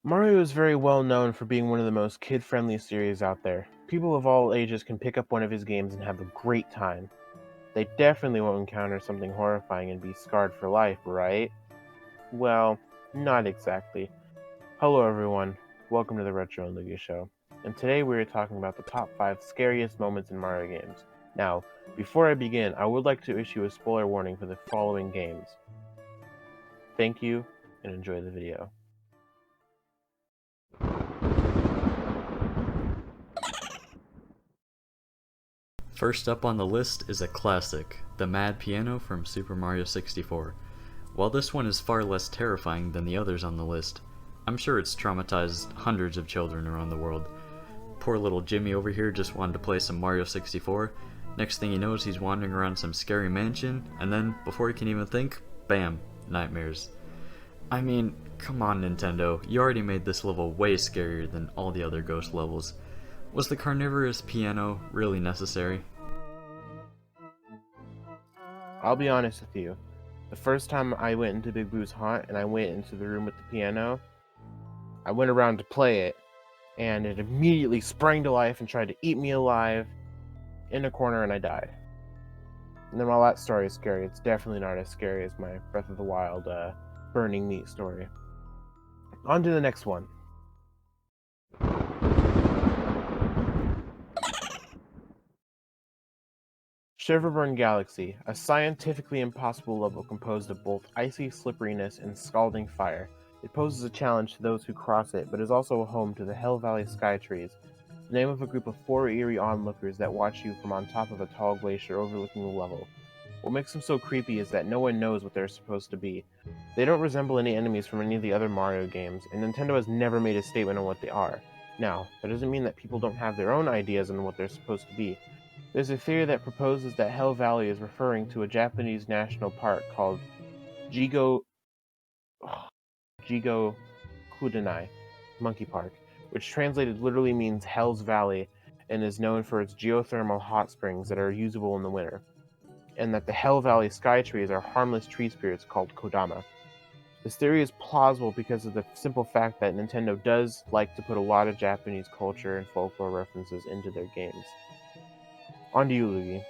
Mario is very well known for being one of the most kid-friendly series out there. People of all ages can pick up one of his games and have a great time. They definitely won't encounter something horrifying and be scarred for life, right? Well, not exactly. Hello everyone, welcome to the Retro and Loogi show. And today we are talking about the top 5 scariest moments in Mario games. Now, before I begin, I would like to issue a spoiler warning for the following games. Thank you, and enjoy the video. First up on the list is a classic, the Mad Piano from Super Mario 64. While this one is far less terrifying than the others on the list, I'm sure it's traumatized hundreds of children around the world. Poor little Jimmy over here just wanted to play some Mario 64. Next thing he knows, he's wandering around some scary mansion, and then, before he can even think, bam, nightmares. I mean, come on Nintendo, you already made this level way scarier than all the other ghost levels. Was the carnivorous piano really necessary? I'll be honest with you. The first time I went into Big Boo's haunt and I went into the room with the piano, I went around to play it, and it immediately sprang to life and tried to eat me alive in a corner, and I died. And then while that story is scary, it's definitely not as scary as my Breath of the Wild burning meat story. On to the next one. Shiverburn Galaxy, a scientifically impossible level composed of both icy slipperiness and scalding fire. It poses a challenge to those who cross it, but is also a home to the Hell Valley Sky Trees, the name of a group of 4 eerie onlookers that watch you from on top of a tall glacier overlooking the level. What makes them so creepy is that no one knows what they're supposed to be. They don't resemble any enemies from any of the other Mario games, and Nintendo has never made a statement on what they are. Now, that doesn't mean that people don't have their own ideas on what they're supposed to be. There's a theory that proposes that Hell Valley is referring to a Japanese national park called Jigo Jigo Kudanai Monkey Park, which translated literally means Hell's Valley and is known for its geothermal hot springs that are usable in the winter, and that the Hell Valley sky trees are harmless tree spirits called Kodama. This theory is plausible because of the simple fact that Nintendo does like to put a lot of Japanese culture and folklore references into their games. On to you, Luigi.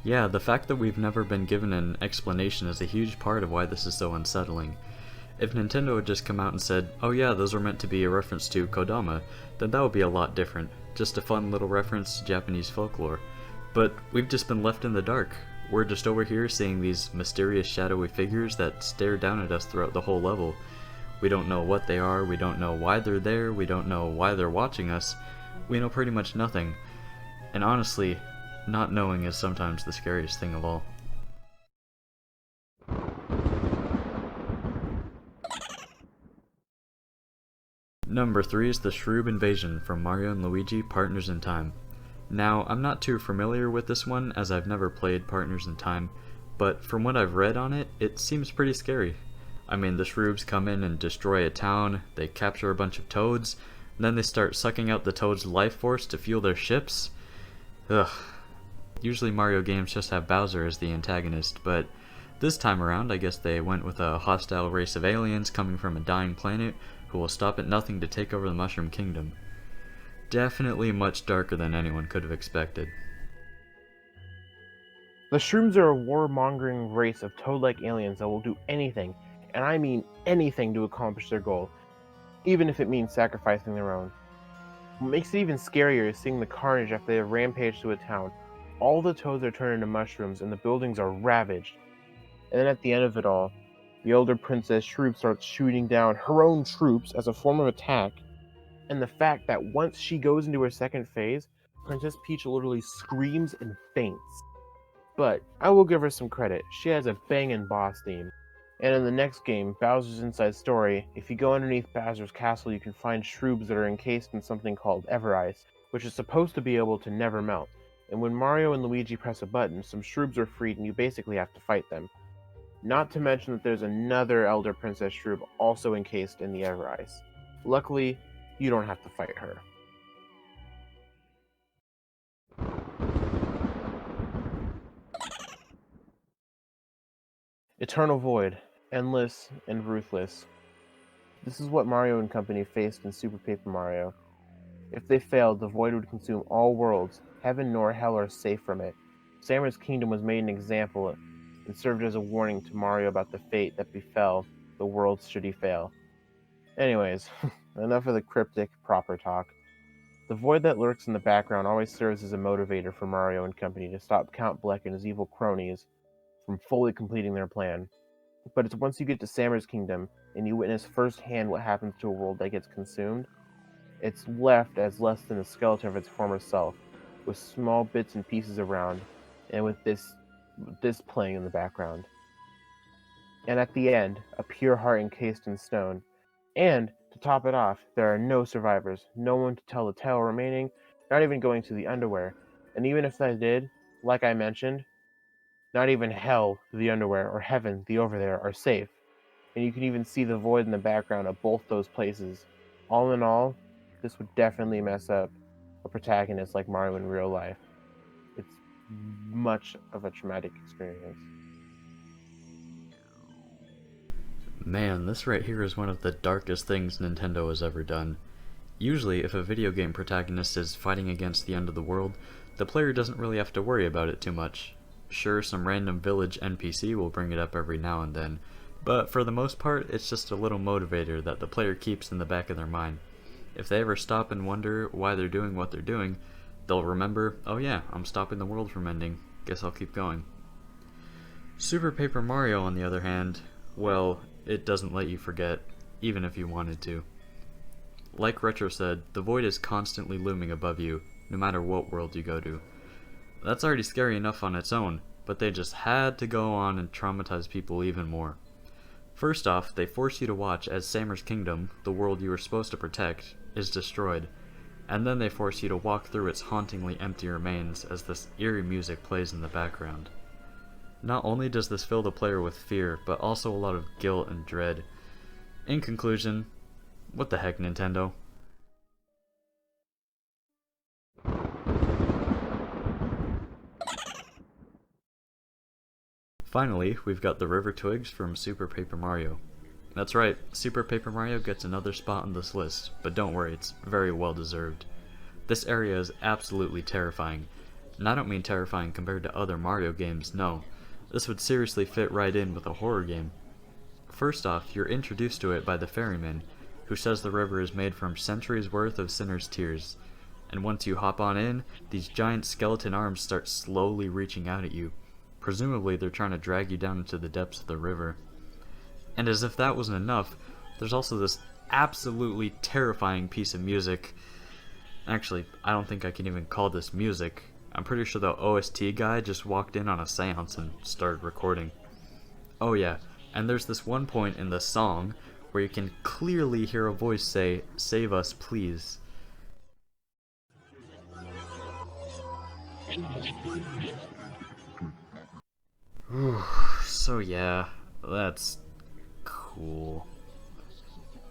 Yeah, the fact that we've never been given an explanation is a huge part of why this is so unsettling. If Nintendo had just come out and said, oh yeah, those are meant to be a reference to Kodama, then that would be a lot different. Just a fun little reference to Japanese folklore. But we've just been left in the dark. We're just over here seeing these mysterious shadowy figures that stare down at us throughout the whole level. We don't know what they are, we don't know why they're there, we don't know why they're watching us. We know pretty much nothing. And honestly, not knowing is sometimes the scariest thing of all. Number 3 is the Shrub Invasion from Mario and Luigi Partners in Time. Now, I'm not too familiar with this one as I've never played Partners in Time, but from what I've read on it, it seems pretty scary. I mean, the Shrubs come in and destroy a town, they capture a bunch of toads, and then they start sucking out the toads' life force to fuel their ships. Ugh. Usually Mario games just have Bowser as the antagonist, but this time around I guess they went with a hostile race of aliens coming from a dying planet who will stop at nothing to take over the Mushroom Kingdom. Definitely much darker than anyone could have expected. The Shrooms are a warmongering race of toad-like aliens that will do anything, and I mean anything, to accomplish their goal, even if it means sacrificing their own. What makes it even scarier is seeing the carnage after they have rampaged through a town. All the toads are turned into mushrooms, and the buildings are ravaged. And then at the end of it all, the elder Princess Shroop starts shooting down her own troops as a form of attack, and the fact that once she goes into her second phase, Princess Peach literally screams and faints. But I will give her some credit, she has a bangin' boss theme. And in the next game, Bowser's Inside Story, if you go underneath Bowser's castle, you can find shroobs that are encased in something called Ever Ice, which is supposed to be able to never melt. And when Mario and Luigi press a button, some shroobs are freed and you basically have to fight them. Not to mention that there's another Elder Princess Shroob also encased in the Ever Ice. Luckily, you don't have to fight her. Eternal Void, endless and ruthless. This is what Mario and company faced in Super Paper Mario. If they failed, the void would consume all worlds. Heaven nor hell are safe from it. Samur's kingdom was made an example and served as a warning to Mario about the fate that befell the worlds should he fail. Anyways, enough of the cryptic, proper talk. The void that lurks in the background always serves as a motivator for Mario and company to stop Count Bleck and his evil cronies from fully completing their plan. But it's once you get to Samur's kingdom and you witness firsthand what happens to a world that gets consumed, it's left as less than a skeleton of its former self, with small bits and pieces around, and with this playing in the background. And at the end, a pure heart encased in stone. And, to top it off, there are no survivors, no one to tell the tale remaining, not even going to the underwear. And even if they did, like I mentioned, not even hell, the underwear, or heaven, the over there, are safe. And you can even see the void in the background of both those places. All in all, this would definitely mess up a protagonist like Mario in real life. It's much of a traumatic experience. Man, this right here is one of the darkest things Nintendo has ever done. Usually, if a video game protagonist is fighting against the end of the world, the player doesn't really have to worry about it too much. Sure, some random village NPC will bring it up every now and then, but for the most part, it's just a little motivator that the player keeps in the back of their mind. If they ever stop and wonder why they're doing what they're doing, they'll remember, oh yeah, I'm stopping the world from ending, guess I'll keep going. Super Paper Mario, on the other hand, well, it doesn't let you forget, even if you wanted to. Like Retro said, the void is constantly looming above you, no matter what world you go to. That's already scary enough on its own, but they just had to go on and traumatize people even more. First off, they force you to watch as Samur's kingdom, the world you were supposed to protect, is destroyed, and then they force you to walk through its hauntingly empty remains as this eerie music plays in the background. Not only does this fill the player with fear, but also a lot of guilt and dread. In conclusion, what the heck, Nintendo? Finally, we've got the River Twigs from Super Paper Mario. That's right, Super Paper Mario gets another spot on this list, but don't worry, it's very well deserved. This area is absolutely terrifying, and I don't mean terrifying compared to other Mario games, no. This would seriously fit right in with a horror game. First off, you're introduced to it by the ferryman, who says the river is made from centuries worth of sinners' tears, and once you hop on in, these giant skeleton arms start slowly reaching out at you. Presumably they're trying to drag you down into the depths of the river. And as if that wasn't enough, there's also this absolutely terrifying piece of music. Actually, I don't think I can even call this music. I'm pretty sure the OST guy just walked in on a seance and started recording. Oh yeah, and there's this one point in the song where you can clearly hear a voice say, "Save us, please." So yeah, that's cool.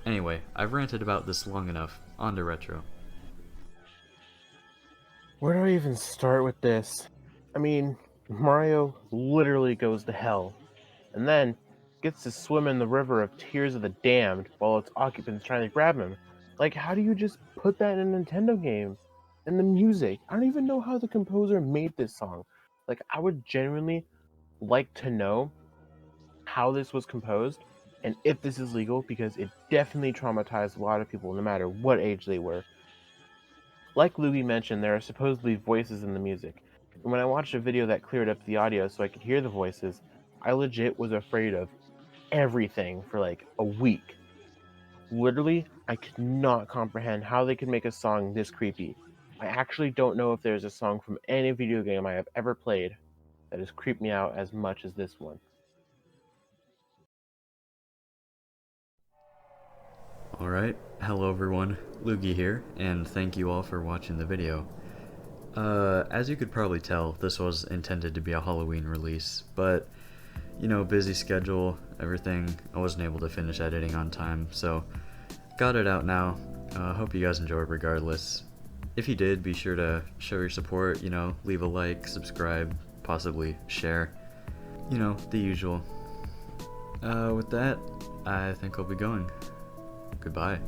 Anyway, I've ranted about this long enough. On to Retro. Where do I even start with this? I mean, Mario literally goes to hell, and then gets to swim in the river of tears of the damned while its occupants trying to grab him. Like, how do you just put that in a Nintendo game? And the music, I don't even know how the composer made this song. Like, I would genuinely like to know how this was composed and if this is legal, because it definitely traumatized a lot of people no matter what age they were. Like Loogi mentioned, there are supposedly voices in the music, and when I watched a video that cleared up the audio so I could hear the voices, I legit was afraid of everything for like a week. Literally, I could not comprehend how they could make a song this creepy. I actually don't know if there's a song from any video game I have ever played that has creeped me out as much as this one. Alright, hello everyone, Loogi here, and thank you all for watching the video. As you could probably tell, this was intended to be a Halloween release, but, you know, busy schedule, everything, I wasn't able to finish editing on time, so got it out now. Hope you guys enjoy it regardless. If you did, be sure to show your support, you know, leave a like, subscribe, possibly share, you know, the usual. With that, I think I'll be going. Goodbye.